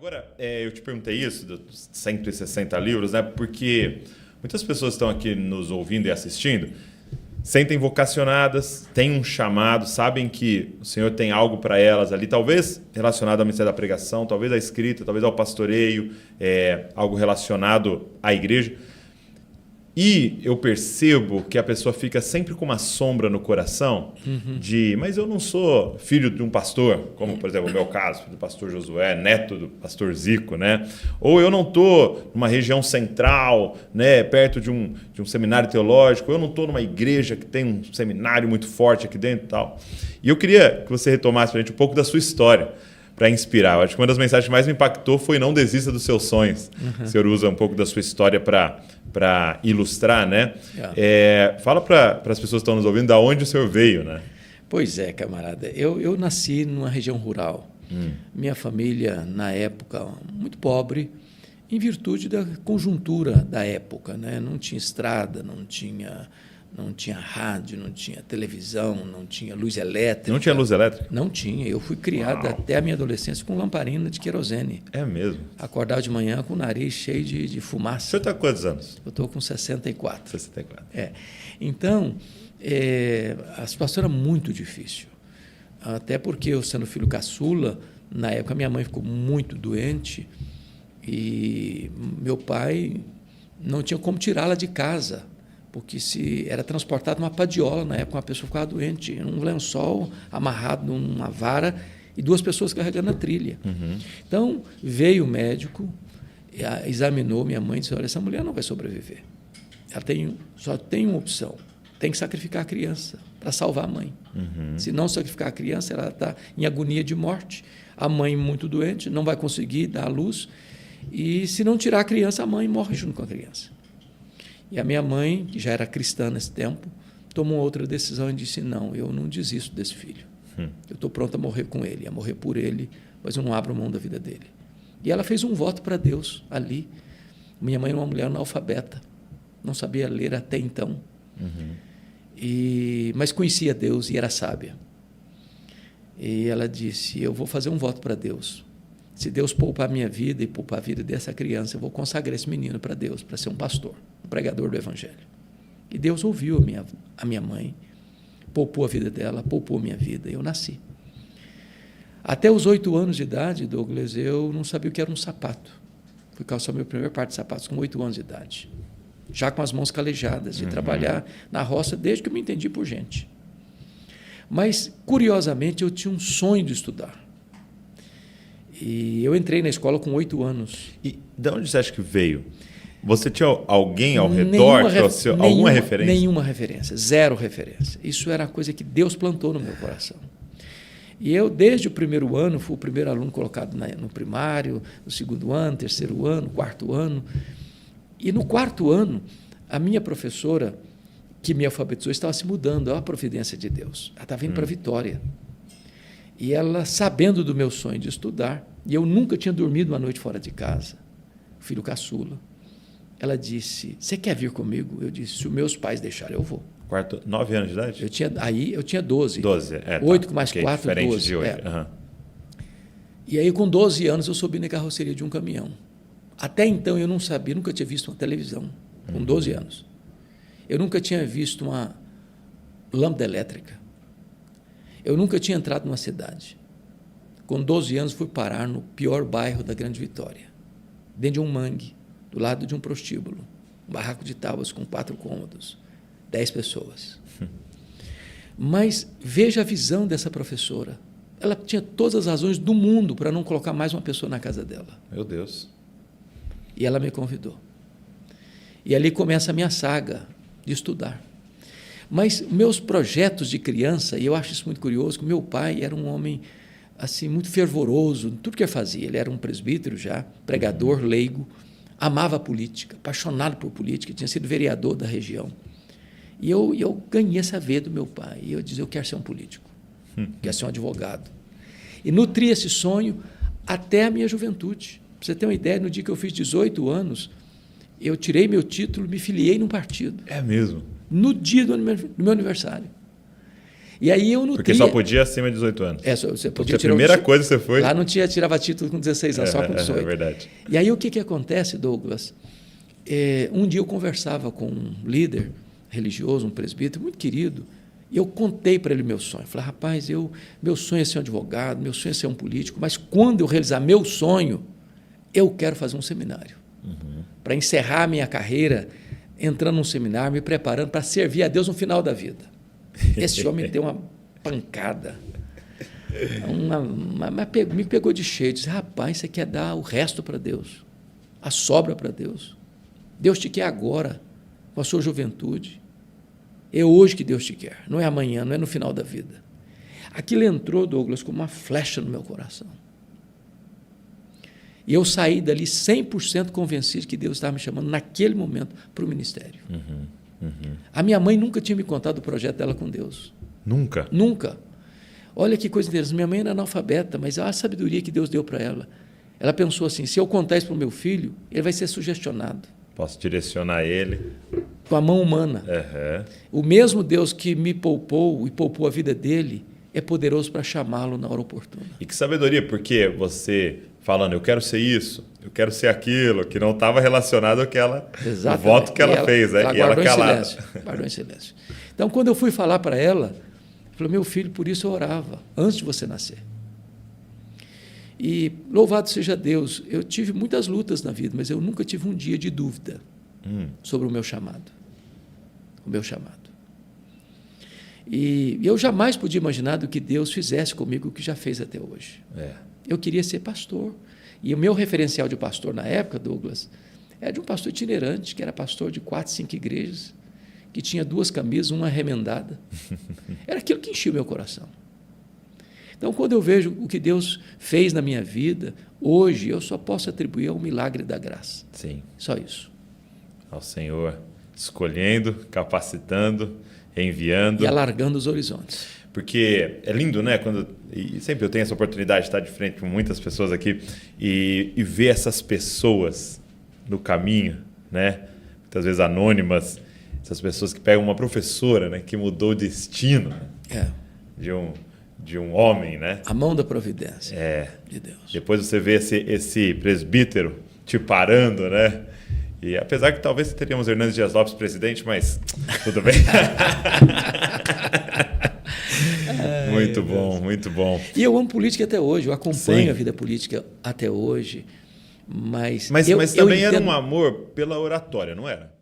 Agora, eu te perguntei isso, dos 160 livros, né? Porque muitas pessoas estão aqui nos ouvindo e assistindo, sentem vocacionadas, têm um chamado, sabem que o Senhor tem algo para elas ali, talvez relacionado ao ministério da pregação, talvez à escrita, talvez ao pastoreio, algo relacionado à igreja. E eu percebo que a pessoa fica sempre com uma sombra no coração de, mas eu não sou filho de um pastor, como, por exemplo, o meu caso, filho do pastor Josué, neto do pastor Zico, né? Ou eu não estou numa região central, né, perto de um seminário teológico, eu não estou numa igreja que tem um seminário muito forte aqui dentro e tal. E eu queria que você retomasse para a gente um pouco da sua história, para inspirar. Eu acho que uma das mensagens que mais me impactou foi não desista dos seus sonhos. O senhor usa um pouco da sua história para ilustrar, né? Fala para as pessoas que estão nos ouvindo da onde o senhor veio, né? Pois é, camarada. Eu nasci numa região rural. Minha família, na época, muito pobre, em virtude da conjuntura da época, né? Não tinha estrada, não tinha rádio, não tinha televisão, não tinha luz elétrica. Não tinha luz elétrica? Não tinha. Eu fui criado até a minha adolescência com lamparina de querosene. É mesmo? Acordava de manhã com o nariz cheio de fumaça. O senhor está com quantos anos? Eu estou com 64. 64. Então, a situação era muito difícil. Até porque eu, sendo filho caçula, na época minha mãe ficou muito doente e meu pai não tinha como tirá-la de casa, porque se era transportado numa padiola, na época uma pessoa ficava doente, um lençol amarrado numa vara e duas pessoas carregando a trilha. Então, veio o médico, examinou minha mãe e disse, olha, essa mulher não vai sobreviver. Ela só tem uma opção, tem que sacrificar a criança para salvar a mãe. Se não sacrificar a criança, ela está em agonia de morte. A mãe muito doente, não vai conseguir dar à luz, e se não tirar a criança, a mãe morre junto com a criança. E a minha mãe, que já era cristã nesse tempo, tomou outra decisão e disse, não, eu não desisto desse filho. Eu estou pronta a morrer com ele, a morrer por ele, mas eu não abro mão da vida dele. E ela fez um voto para Deus ali. Minha mãe era uma mulher analfabeta, não sabia ler até então, mas conhecia Deus e era sábia. E ela disse, eu vou fazer um voto para Deus. Se Deus poupar a minha vida e poupar a vida dessa criança, eu vou consagrar esse menino para Deus, para ser um pastor, um pregador do Evangelho. E Deus ouviu a minha mãe, poupou a vida dela, poupou a minha vida, e eu nasci. Até os 8 anos de idade, Douglas, eu não sabia o que era um sapato. Fui calçar meu primeiro par de sapatos com 8 anos de idade, já com as mãos calejadas, de trabalhar na roça desde que eu me entendi por gente. Mas, curiosamente, eu tinha um sonho de estudar. E eu entrei na escola com 8 anos. E de onde você acha que veio? Você tinha alguém ao redor? Alguma referência? Nenhuma referência, zero referência. Isso era a coisa que Deus plantou no meu coração. E eu, desde o primeiro ano, fui o primeiro aluno colocado no primário, no segundo ano, terceiro ano, quarto ano. E no quarto ano, a minha professora, que me alfabetizou, estava se mudando, é uma providência de Deus. Ela estava indo para Vitória. E ela, sabendo do meu sonho de estudar, e eu nunca tinha dormido uma noite fora de casa, filho caçula, ela disse, você quer vir comigo? Eu disse, se os meus pais deixarem, eu vou. 9 anos de idade? Eu tinha 12. 12, 8 com mais 4, diferente 12. De hoje. E aí, com 12 anos, eu subi na carroceria de um caminhão. Até então, eu não sabia, nunca tinha visto uma televisão, com 12 anos. Eu nunca tinha visto uma lâmpada elétrica. Eu nunca tinha entrado numa cidade. Com 12 anos, fui parar no pior bairro da Grande Vitória, dentro de um mangue, do lado de um prostíbulo, um barraco de tábuas com 4 cômodos, 10 pessoas. Mas veja a visão dessa professora. Ela tinha todas as razões do mundo para não colocar mais uma pessoa na casa dela. Meu Deus. E ela me convidou. E ali começa a minha saga de estudar. Mas meus projetos de criança, e eu acho isso muito curioso, que meu pai era um homem assim, muito fervoroso, tudo que ele fazia. Ele era um presbítero já, pregador, leigo, amava a política, apaixonado por política, tinha sido vereador da região. E eu ganhei essa veia do meu pai. E eu dizia, eu quero ser um político, quero ser um advogado. E nutri esse sonho até a minha juventude. Para você ter uma ideia, no dia que eu fiz 18 anos, eu tirei meu título, me filiei num partido. É mesmo? No dia do meu aniversário. E aí eu nutria... Porque só podia acima de 18 anos. Você podia a primeira coisa que você foi... Lá não tirava título com 16 anos, só com 18. É verdade. E aí o que acontece, Douglas? Um dia eu conversava com um líder religioso, um presbítero muito querido, e eu contei para ele meu sonho. Falei, rapaz, meu sonho é ser um advogado, meu sonho é ser um político, mas quando eu realizar meu sonho, eu quero fazer um seminário. Para encerrar a minha carreira, entrando num seminário, me preparando para servir a Deus no final da vida. Esse homem me deu uma pancada. Me pegou de cheio. Disse, rapaz, você quer dar o resto para Deus, a sobra para Deus. Deus te quer agora, com a sua juventude. É hoje que Deus te quer, não é amanhã, não é no final da vida. Aquilo entrou, Douglas, como uma flecha no meu coração. E eu saí dali 100% convencido que Deus estava me chamando naquele momento para o ministério. A minha mãe nunca tinha me contado o projeto dela com Deus. Nunca? Nunca. Olha que coisa interessante. Minha mãe era analfabeta, mas olha a sabedoria que Deus deu para ela. Ela pensou assim, se eu contar isso para o meu filho, ele vai ser sugestionado. Posso direcionar ele. Com a mão humana. O mesmo Deus que me poupou e poupou a vida dele é poderoso para chamá-lo na hora oportuna. E que sabedoria, porque você falando, eu quero ser isso, eu quero ser aquilo, que não estava relacionado àquela o voto que ela fez, né? E ela guardou em silêncio. Então, quando eu fui falar para ela, falou, meu filho, por isso eu orava, antes de você nascer. E louvado seja Deus, eu tive muitas lutas na vida, mas eu nunca tive um dia de dúvida sobre o meu chamado. O meu chamado. E eu jamais podia imaginar do que Deus fizesse comigo o que já fez até hoje. Eu queria ser pastor. E o meu referencial de pastor na época, Douglas, era de um pastor itinerante, que era pastor de 4, 5 igrejas, que tinha 2 camisas, uma remendada. Era aquilo que enchia o meu coração. Então, quando eu vejo o que Deus fez na minha vida, hoje eu só posso atribuir ao milagre da graça. Sim. Só isso. Ao Senhor escolhendo, capacitando, enviando. E alargando os horizontes. Porque é lindo, né? E sempre eu tenho essa oportunidade de estar de frente com muitas pessoas aqui e ver essas pessoas no caminho, né? Muitas vezes anônimas, essas pessoas que pegam uma professora, né? Que mudou o destino de um homem, né? A mão da providência de Deus. Depois você vê esse presbítero te parando, né? E apesar que talvez teríamos Hernandes Dias Lopes presidente, mas tudo bem. Muito bom, muito bom. E eu amo política até hoje, eu acompanho a vida política até hoje, mas também era um amor pela oratória, não era?